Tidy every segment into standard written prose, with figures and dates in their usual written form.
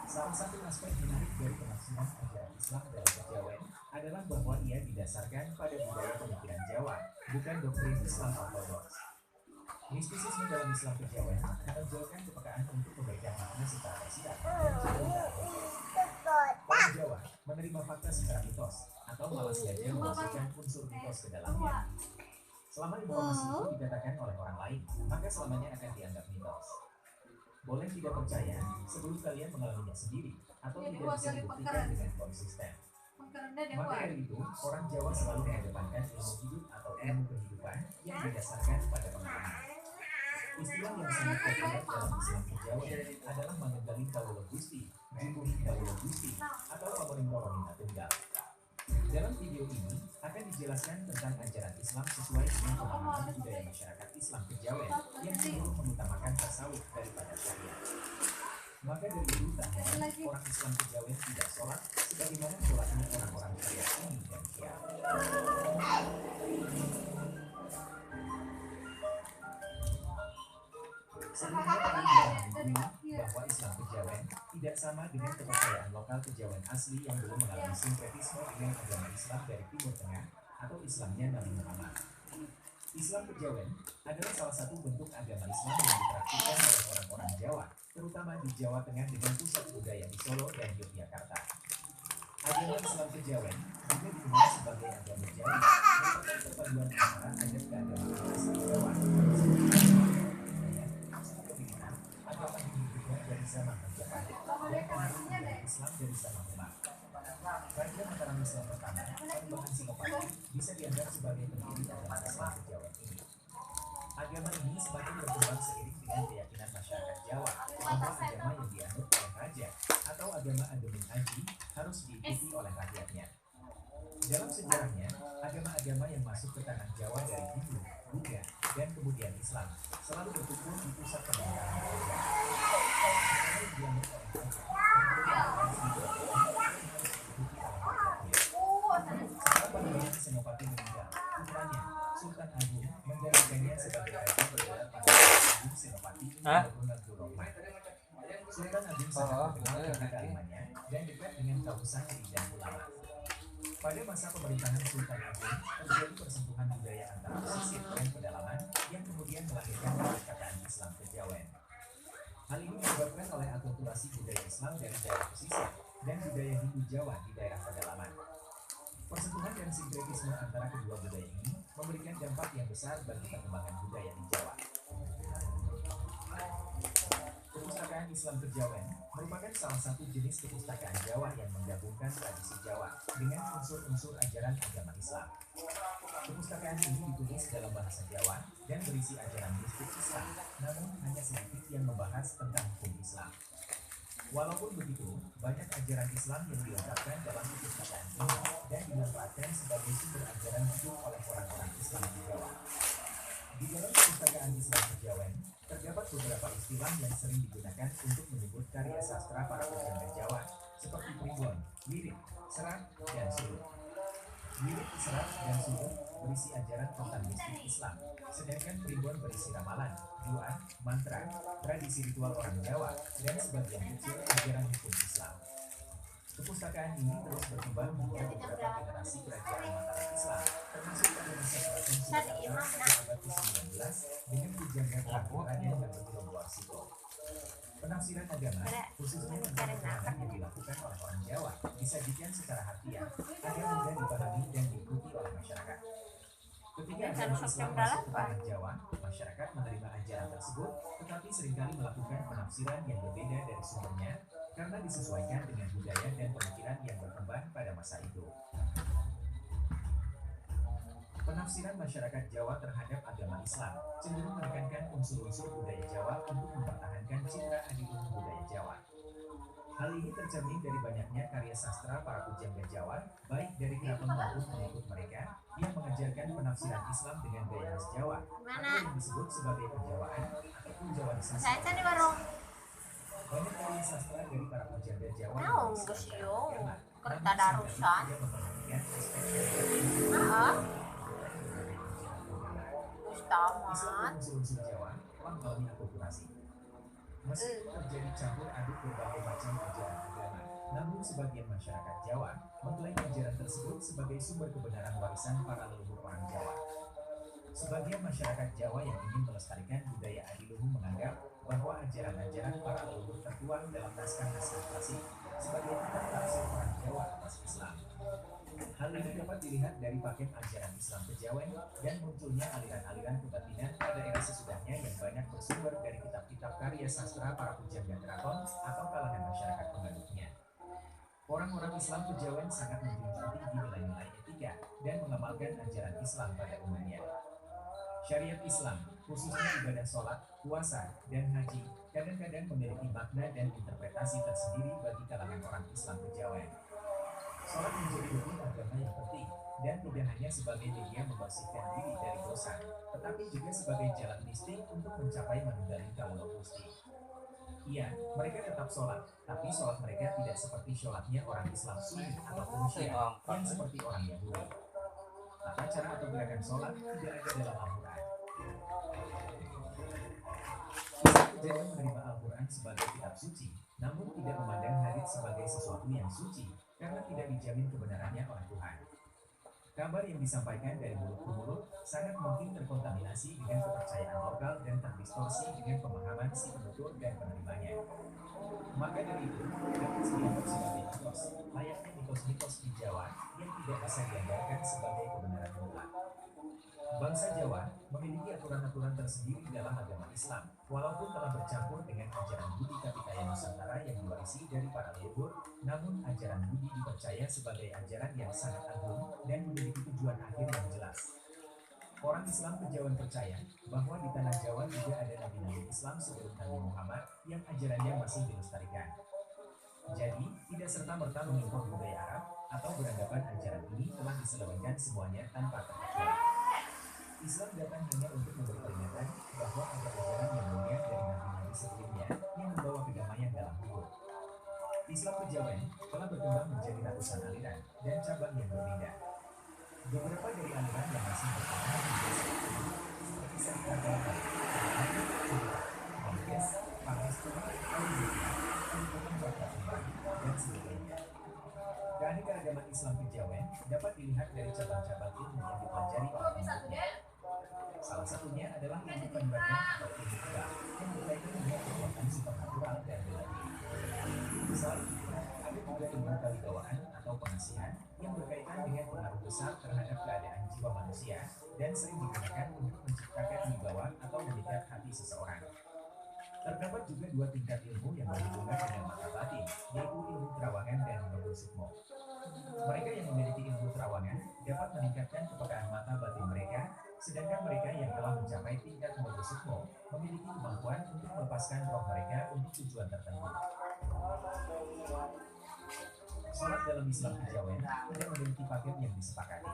Salah satu aspek menarik dari penafsiran ajaran Islam dalam kejawen adalah bahwa ia didasarkan pada budaya pemikiran Jawa, bukan doktrin Islam ortodoks. Mistisisme dalam Islam kejawen menonjolkan kepekaan untuk perbaikan makna secara tersirat dan cenderung ke arah. Orang Jawa menerima fakta secara mitos atau malah sengaja memasukkan unsur mitos ke dalamnya. Selama informasi itu dikatakan oleh orang lain, maka selamanya akan dianggap mitos. Boleh tidak percaya sebelum kalian mengalaminya sendiri, atau tidak bisa dibuktikan dengan konsisten. Maka dari itu, orang Jawa selalu mengedepankan ilmu hidup atau ilmu kehidupan yang didasarkan pada pengalaman. Istilah yang sangat populer dalam Islam kejawen adalah Manunggaling Kawula Gusti, Jumbuhi Kawula Gusti, atau Pamoring Roro Minta Tunggal. Dalam video ini akan dijelaskan tentang ajaran Islam sesuai dengan pemahaman budaya masyarakat Islam kejawen yang cenderung mengutamakan tasawuf daripada syariat. Maka dari itu tak heran orang Islam kejawen tidak sholat sebagaimana sholatnya orang-orang syariat ini dan Syiah. Sebelumnya para ulama mengakui bahwa Islam kejawen tidak sama dengan kepercayaan lokal kejawen asli yang belum mengalami sinkretisme dengan agama Islam dari Timur Tengah atau Islamnya Nabi Muhammad. Islam kejawen adalah salah satu bentuk agama Islam yang dipraktikkan oleh orang-orang Jawa, terutama di Jawa Tengah dengan pusat budaya di Solo dan Yogyakarta. Agama Islam kejawen juga dikenal sebagai agama Jawi, merupakan perpaduan antara adat keagamaan asli Jawa, agama Hindu juga dari zaman Majapahit, dan pengaruh Islam dari zaman Demak. Raja Mataram Islam pertama, Panembahan Senopati, bisa dianggap sebagai pendiri agama Islam kejawen ini. Agama ini semakin berkembang seiring dengan keyakinan masyarakat Jawa bahwa agama yang dianut oleh raja atau agama Agemin Aji harus diikuti oleh rakyatnya. Dalam sejarahnya, agama-agama yang masuk ke tanah Jawa dari Hindu, Buddha, dan kemudian Islam selalu berkumpul di pusat pemerintahan raja. Agama yang dianut oleh raja setelah Panembahan Senopati meninggal, putranya Sultan Agung menggantikannya sebagai raja bergelar Panembahan Agung Senopati Hurrahman. Sultan Agung sangat terkenal karena kealimannya dan dekat dengan kaum santri dan ulama. Pada masa pemerintahan Sultan Agung, terjadi persentuhan budaya antara pesisir dan pedalaman yang kemudian melahirkan perkataan Islam kejawen. Hal ini disebabkan oleh akulturasi budaya Islam dari daerah pesisir dan budaya Hindu Jawa di daerah pedalaman. Persentuhan dan sinkretisme antara kedua budaya ini memberikan dampak yang besar bagi perkembangan budaya di Jawa. Perpustakaan Islam kejawen merupakan salah satu jenis perpustakaan Jawa yang menggabungkan tradisi Jawa dengan unsur-unsur ajaran agama Islam. Perpustakaan ini ditulis dalam bahasa Jawa dan berisi ajaran mistik Islam, namun hanya sedikit yang membahas tentang hukum Islam. Walaupun begitu, banyak ajaran Islam yang dilengkapkan dalam perpustakaan ini dan dimanfaatkan sebagai sumber ajaran hidup oleh orang-orang Islam di Jawa. Di dalam perpustakaan Islam kejawen, terdapat beberapa istilah yang sering digunakan untuk menyebut karya sastra para pujangga Jawa, seperti primbon, lirik, serat, dan suluk. Lirik, serat, dan suluk berisi ajaran tentang mistik Islam, sedangkan primbon berisi ramalan, doa, mantra, tradisi ritual orang Jawa, dan sebagian kecil ajaran hukum Islam. Perpustakaan ini terus berkembang hingga beberapa generasi kerajaan Mataram Islam, termasuk pada masa Keraton Surakarta pada abad ke-19 dengan pujangga terakhir Raden Gangotiro Warsito. Penafsiran agama, khususnya tentang keterangan yang dilakukan oleh orang Jawa, disajikan secara harfiah agar mudah dipahami dan diikuti oleh masyarakat. Ketika agama Islam masuk ke tanah Jawa, masyarakat menerima ajaran tersebut, tetapi seringkali melakukan penafsiran yang berbeda dari sumbernya karena disesuaikan dengan budaya dan pemikiran yang berkembang pada masa itu. Penafsiran masyarakat Jawa terhadap agama Islam cenderung menekankan unsur-unsur budaya Jawa untuk mempertahankan citra adiluhung budaya Jawa. Hal ini tercermin dari banyaknya karya sastra para pujangga Jawa, baik dari keraton maupun pengikut mereka, yang mengajarkan penafsiran Islam dengan gaya khas Jawa, atau yang disebut sebagai penjawaan ataupun jawanisasi. Banyak karya sastra dari para pujangga Jawa yang kereta darusan. Islam unsur-unsur Jawa telah mengalami akulturasi. Meski terjadi campur aduk berbagai macam ajaran agama, namun sebagian masyarakat Jawa mengklaim ajaran tersebut sebagai sumber kebenaran warisan para leluhur orang Jawa. Sebagian masyarakat Jawa yang ingin melestarikan budaya adiluhung menganggap bahwa ajaran-ajaran para leluhur tertuang dalam naskah-naskah klasik sebagai kitab tafsir orang Jawa atas Islam. Hal ini dapat dilihat dari paket ajaran Islam kejawen dan munculnya aliran-aliran kebatinan pada era sesudahnya yang banyak bersumber dari kitab-kitab karya sastra para pujangga keraton atau kalangan masyarakat pengaduknya. Orang-orang Islam kejawen sangat menjunjung tinggi nilai-nilai etika dan mengamalkan ajaran Islam pada umumnya. Syariat Islam, khususnya ibadah sholat, puasa, dan haji, kadang-kadang memiliki makna dan interpretasi tersendiri bagi kalangan orang Islam kejawen. Sholat menjadi rukun agama yang penting, dan tidak hanya sebagai media membersihkan diri dari dosa, tetapi juga sebagai jalan mistik untuk mencapai manunggaling kawula Gusti. Iya, mereka tetap sholat, tapi sholat mereka tidak seperti sholatnya orang Islam Sunni ataupun Syiah, yang seperti orang Yahudi. Tata cara atau gerakan sholat tidak ada dalam Al-Quran. Islam kejawen menerima Al-Quran sebagai kitab suci, namun tidak memandang hadits sebagai sesuatu yang suci, karena tidak dijamin kebenarannya oleh Tuhan. Kabar yang disampaikan dari mulut ke mulut sangat mungkin terkontaminasi dengan kepercayaan lokal dan terdistorsi dengan pemahaman si penutur dan penerimanya. Maka dari itu, hadits dianggap sebagai mitos, layaknya mitos-mitos di Jawa yang tidak bisa dianggarkan sebagai kebenaran mutlak. Bangsa Jawa memiliki aturan-aturan tersendiri dalam agama Islam, walaupun telah bercampur dengan ajaran Budi Kapitaya Nusantara yang diwarisi dari para leluhur, namun ajaran Budi dipercaya sebagai ajaran yang sangat agung dan memiliki tujuan akhir yang jelas. Orang Islam kejawen percaya bahwa di tanah Jawa juga ada nabi-nabi Islam sebelum Nabi Muhammad yang ajarannya masih dilestarikan. Jadi, tidak serta-merta mengimpor budaya Arab atau beranggapan ajaran ini telah diselewengkan semuanya tanpa terkecuali. Islam datang hanya untuk memberi peringatan bahwa ada ajaran yang mulia dari nabi-nabi sebelumnya yang membawa kedamaian dalam hidup. Islam kejawen telah berkembang menjadi ratusan aliran dan cabang yang berbeda. Beberapa dari aliran yang masih bertahan di desa ini seperti Sarika Galata, Mandes, Pangestu, Al-Budia, Al-Bukan Batak, dan sebagainya. Keanekaragaman Islam kejawen dapat dilihat dari cabang-cabang ilmu yang dipelajari oleh pengikutnya. Salah satunya adalah ilmu kanuragan atau ilmu kebal yang berkaitan dengan kekuatan supernatural dan bela diri. Selain itu, ada juga ilmu kalibawaan atau pengasihan yang berkaitan dengan pengaruh besar terhadap keadaan jiwa manusia dan sering digunakan untuk menciptakan wibawa atau memikat hati seseorang. Terdapat juga dua tingkat ilmu yang berhubungan dengan mata batin, yaitu ilmu terawangan dan ilmu sukmo. Mereka yang memiliki ilmu terawangan dapat meningkatkan kepekaan mata batin mereka, sedangkan mereka yang telah mencapai tingkat ilmu sukmo memiliki kemampuan untuk melepaskan roh mereka untuk tujuan tertentu. Sholat dalam Islam kejawen tidak memiliki paket yang disepakati.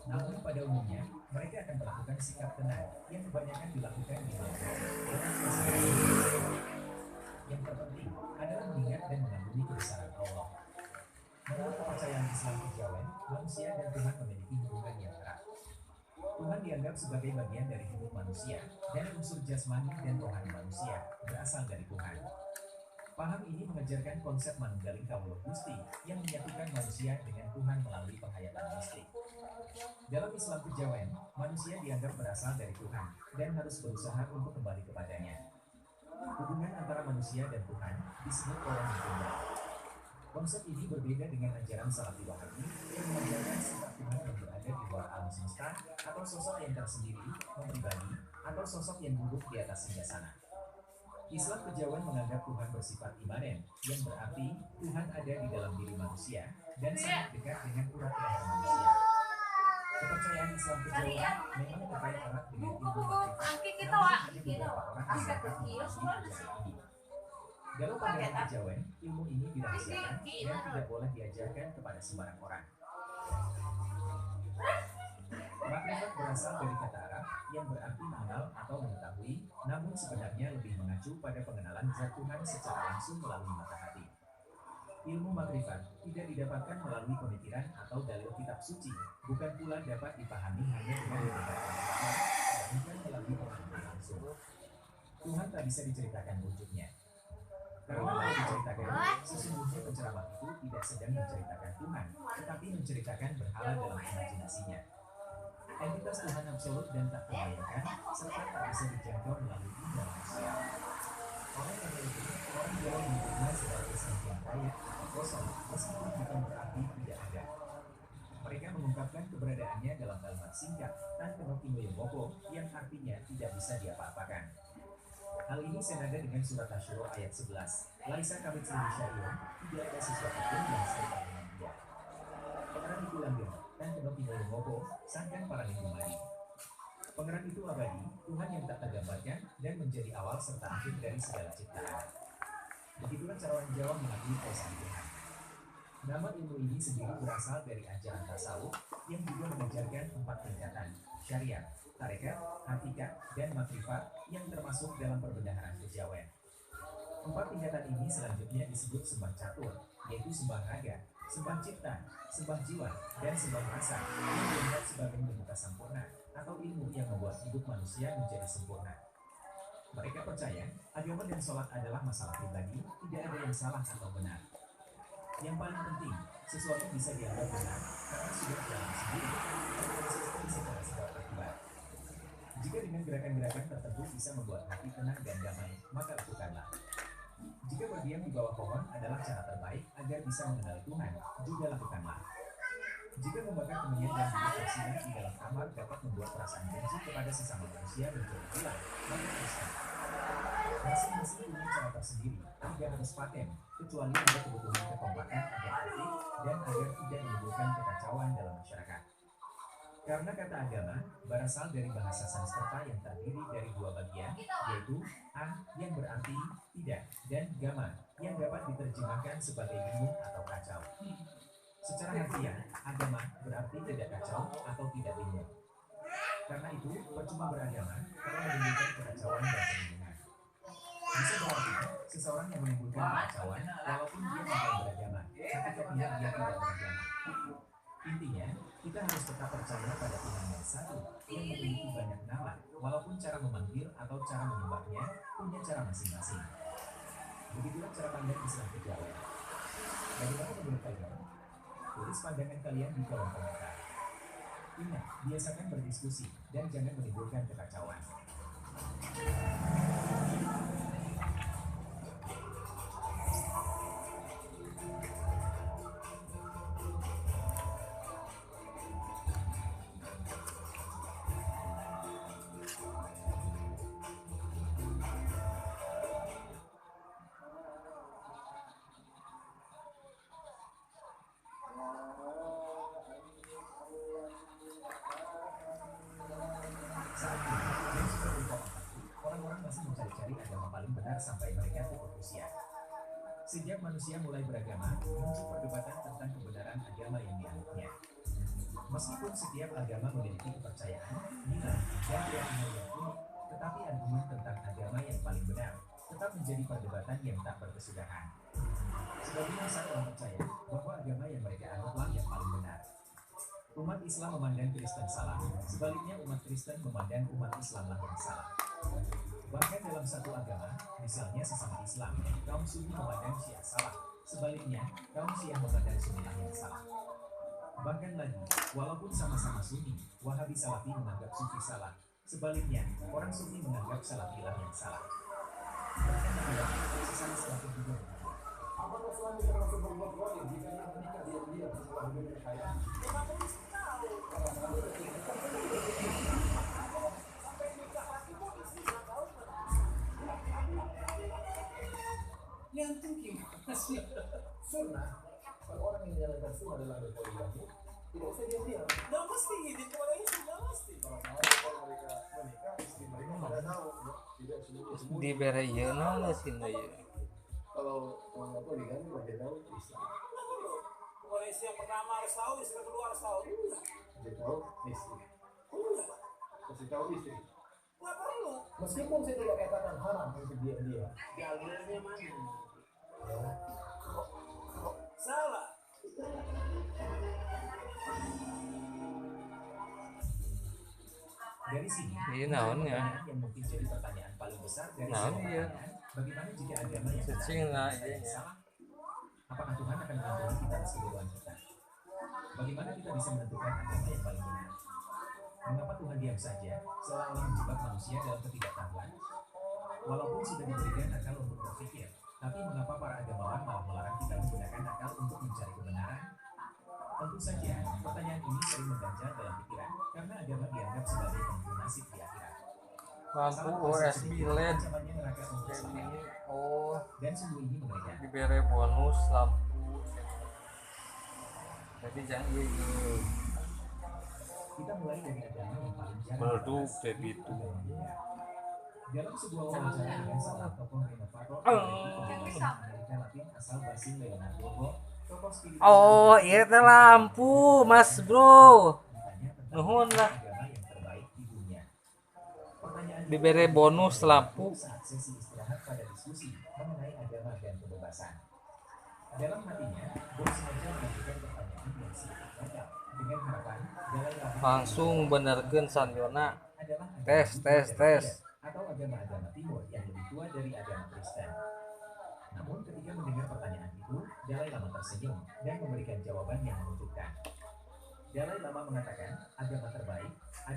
Namun pada umumnya, mereka akan melakukan sikap tenang yang kebanyakan dilakukan di dalam dengan suasana. Yang terpenting adalah mengingat dan mengagumi kebesaran Allah. Menurut kepercayaan Islam kejawen, manusia dan Tuhan memiliki hubungan yang erat. Tuhan dianggap sebagai bagian dari hidup manusia, dan unsur jasmani dan rohani manusia berasal dari Tuhan. Paham ini mengajarkan konsep manunggaling kawula Gusti yang menyatukan manusia dengan Tuhan melalui penghayatan mistik. Dalam Islam kejawen, manusia dianggap berasal dari Tuhan dan harus berusaha untuk kembali kepadanya. Hubungan antara manusia dan Tuhan disebut orang tunggal. Konsep ini berbeda dengan ajaran Salafi Wahabi yang mengajarkan sifat Tuhan yang berada di luar alam semesta atau sosok yang tersendiri, pribadi, atau sosok yang duduk di atas singgasana. Islam kejawen menganggap Tuhan bersifat imanen, yang berarti Tuhan ada di dalam diri manusia dan sangat dekat dengan urat leher manusia. Kepercayaan Islam kejawen memang terkait erat dengan ilmu makrifat, namun ada beberapa orang yang dapat memahami ajaran ini. Dalam pandangan kejawen, ilmu ini dirahasiakan dan tidak boleh diajarkan kepada sembarang orang. Makrifat berasal dari kata Arab yang berarti mengenal atau mengetahui, namun sebenarnya lebih mengacu pada pengenalan zat Tuhan secara langsung melalui mata hati. Ilmu makrifat tidak didapatkan melalui pemikiran atau dalil kitab suci, bukan pula dapat dipahami hanya dengan mendengar pengalaman, bukan melalui pengalaman langsung. Tuhan tak bisa diceritakan wujudnya. Karena kalau diceritakan, sesungguhnya penceramah itu tidak sedang menceritakan Tuhan, tetapi menceritakan berhala dalam imajinasinya. Entitas Tuhan absolut dan tak terbayangkan, serta tak bisa dijangkau melalui indera manusia. Oleh karena itu, orang Jawa menyebutnya sebagai sentian raya atau kosong, meskipun bukan berarti tidak ada. Mereka mengungkapkan keberadaannya dalam kalimat singkat, Tan Kenoki Moyomopo, yang artinya tidak bisa diapa-apakan. Hal ini senada dengan surat Asyura ayat 11. Laisa kamit syai'un, tidak ada sesuatu pun yang serupa dengan dia. Pengarang itu langgeng, Tan Kenoki Moyomopo, sangkan para madi. Pengarang itu abadi, Tuhan yang tak tergambarkan, dan menjadi awal serta akhir dari segala ciptaan. Begitulah cara orang Jawa mengakui keesaan Tuhan. Nama ilmu ini sendiri berasal dari ajaran tasawuf yang juga mengajarkan 4 tingkatan, syariat, tarekat, hakikat, dan makrifat yang termasuk dalam perbendaharaan kejawen. 4 tingkatan ini selanjutnya disebut sembah catur, yaitu sembah raga, sembah cipta, sembah jiwa, dan sembah rasa yang dianggap sebagai membuka sempurna atau ilmu yang membuat hidup manusia menjadi sempurna. Mereka percaya agama dan sholat adalah masalah pribadi, tidak ada yang salah atau benar. Yang paling penting, sesuatu bisa dianggap benar karena sudah dalam sendiri dan konsisten secara sebab akibat. Jika dengan gerakan-gerakan tertentu bisa membuat hati tenang dan damai, maka lakukanlah. Jika berdiam di bawah pohon adalah cara terbaik agar bisa mengenal Tuhan, juga lakukanlah. Jika membakar kemenyan dan duduk bersinar di dalam kamar dapat membuat perasaan benci kepada sesama manusia menjadi hilang, maka teruskan. Masing-masing punya cara tersendiri, tidak harus paten, kecuali ada kebutuhan kekompakan agar aktif dan agar tidak menimbulkan kekacauan dalam masyarakat. Karena kata agama berasal dari bahasa Sanskerta yang terdiri dari 2 bagian, yaitu a yang berarti tidak dan gama yang dapat diterjemahkan sebagai bingung atau kacau. Secara harfiah, agama berarti tidak kacau atau tidak bingung. Karena itu, percuma beragama karena menimbulkan kekacauan dan kebingungan. Bisa berarti seseorang yang menimbulkan kekacauan walaupun dia tidak beragama, hakikatnya dia tidak beragama. Intinya, kita harus tetap percaya pada Tuhan yang satu yang memiliki banyak nama, walaupun cara memanggil atau cara menyembahnya punya cara masing-masing. Begitulah cara pandang Islam kejawen. Bagaimana menurut kalian? Tulis pandangan kalian di kolom komentar. Ingat, biasakan berdiskusi dan jangan menimbulkan kekacauan. Saat ini, dan sudah berubah orang-orang masih mencari-cari agama paling benar sampai mereka tutup usia. Sejak manusia mulai beragama, muncul perdebatan tentang kebenaran agama yang dianutnya. Meskipun setiap agama memiliki kepercayaan, nilai, dan keyakinan yang unik, tetapi argumen tentang agama yang paling benar tetap menjadi perdebatan yang tak berkesudahan. Sebagian besar orang percaya bahwa agama yang mereka anutlah yang paling benar. Umat Islam memandang Kristen salah, sebaliknya umat Kristen memandang umat Islamlah yang salah. Bahkan dalam satu agama, misalnya sesama Islam, kaum Sunni memandang Syiah salah, sebaliknya kaum Syiah memandang Sunnilah yang salah. Bahkan lagi, walaupun sama-sama Sunni, Wahabi Salafi menganggap Sufi salah, sebaliknya orang Sunni menganggap Salafilah yang salah. Bahkan lagi, sesama semakin juga. Apakah suami termasuk berbuat zalim jika ia menikah diam-diam setelah berbeda kekayaan? Yang tinggi masih sunnah. Kalau orang yang menjalankan sunnah dalam berpoligami tidak usah diam-diam. Nggak mesti, di keluarganya sudah mesti. Kalau mereka menikah, istri mereka tidak tahu, tidak sembunyi-sembunyi. Di bere ieu naon sih ieu. Kalau poligami dia tahu istri, Bukan istri yang pertama harus tahu, istri kedua harus tahu. dia tahu istri, kasih tahu istri. Nggak perlu. Meskipun saya tidak katakan haram untuk diam-diam. Jalurnya mana? Salah. Dari sini, Iya naon ya. yang mungkin jadi pertanyaan paling besar dari Nah, semua iya. pertanyaan, bagaimana jika agama yang benar Cacing, nah, saja iya. salah? Apakah Tuhan akan melindungi kita meski duluan kita? Bagaimana kita bisa menentukan agama yang paling benar? Mengapa Tuhan diam saja, seolah-olah menjebak manusia dalam ketidaktahuan? Walaupun sudah diberikan akal untuk berpikir, tapi mengapa para agamawan malah melarang kita menggunakan akal untuk mencari kebenaran? Tentu saja, pertanyaan ini sering mengganjal dalam pikiran karena agama dianggap sebagai penentu nasib di akhirat. Lampu Salah OS satu LED ancamannya neraka untuk kayak selamanya. gini. Oh, Dan sungguh ini mengerikan. diberi bonus lampu. Jadi jangan iya. Kita mulai dari agama yang paling jarang Meleduk dibahas, kayak yaitu gitu. agama Buddha. Dalam sebuah wawancara dengan seorang tokoh renovator Oh. dari pembebasan Amerika Latin asal Brasil Leonardo Bobo, tokoh spiritual Oh, iya teh lampu, Mas Bro. ditanya tentang Nuhun lah. agama yang terbaik di dunia. Pertanyaan itu Diberi bonus lampu. saat sesi istirahat pada diskusi mengenai agama dan kebebasan. Dalam hatinya, Bob sengaja mengajukan pertanyaan yang sedikit gagal dengan harapan Dalai Lama Langsung benerkeun Sanyona. adalah agama Tes, Hindu tes, dari tes. Tibet atau agama-agama timur yang lebih tua dari agama Kristen. Namun ketika mendengar pertanyaan itu, Dalai Lama tersenyum dan memberikan jawaban yang menunjukkan. Dalai Lama mengatakan agama terbaik adalah